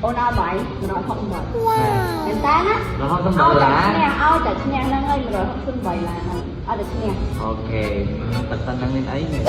អូនឲ្យបាយ168មែនតើណា168ឡានឲ្យតែឈ្នះហ្នឹងហើយ168ឡានហ្នឹងឲ្យតែឈ្នះអូខេបើសិនហ្នឹងមានអីនេះ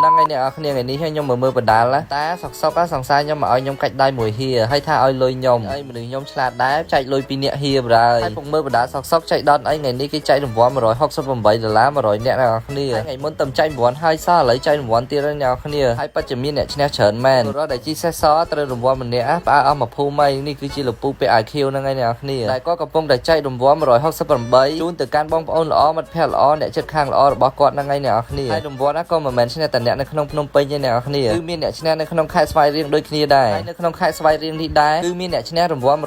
ហ្នឹងហើយអ្នកគ្នាថ្ងៃនេះខ្ញុំមើលបណ្ដាលតែសុកសង្ស័យខ្ញុំមកឲ្យខ្ញុំកាច់ដៃមួយហៀហើយថាឲ្យលុយខ្ញុំហើយមនុស្សខ្ញុំឆ្លាតដែរចែកលុយពីអ្នកហៀបហើយពុកមើលបណ្ដាលសុកចែកដនអីថ្ងៃនេះគេចែករង្វាន់$168 100អ្នកអ្នកគ្នាថ្ងៃមុនតំចែករង្វាន់ហើយសោះឥឡូវចែករង្វាន់ទៀតហើយអ្នកគ្នាហើយបច្ចុប្បន្នអ្នកឈ្នះច្រើនមែនរត់តែជីសេះសត្រូវរង្វាន់ម្នាក់ផ្អើអស់មួយភូមិហើយនេះគឺជាលពូពាក់ IQ ហ្នឹងហើយអ្នកគ្នាតែក៏កំពុងតែចែករង្វាន់168ជូនទៅកាន់បងប្អូនល្អមិត្តភក្តិល្អអ្នកចិត្តខាងល្អរបស់គាត់ហ្នឹងហើយអ្នកគ្នាហើយរង្វាន់ណាក៏មិនមែនឈ្នះតែអ្នកនៅក្នុងភ្នំពេញទេអ្នកគ្នាគឺមានអ្នកឈ្នះនៅក្នុងខេត្តស្វាយរៀងដូចគ្នាដែរហើយនៅក្នុងខេត្តស្វាយរៀងនេះដែរគឺមានអ្នកឈ្នះរង្វាន់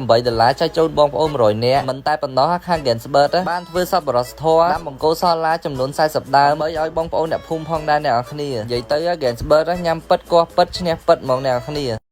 $168ចែកជូនបងប្អូន100នាក់មិនតែប៉ុណ្ណោះខាង Gensbert បានធ្វើសប្បុរសធម៌តាមបង្គោលសឡាចំនួន40ដើមឲ្យបងប្អូនអ្នកភូមិផងដែរអ្នកគ្នានិយាយទៅ Gensbert ញ៉ាំពិតកោះពិតឈ្នះពិតហ្មងអ្នកគ្នា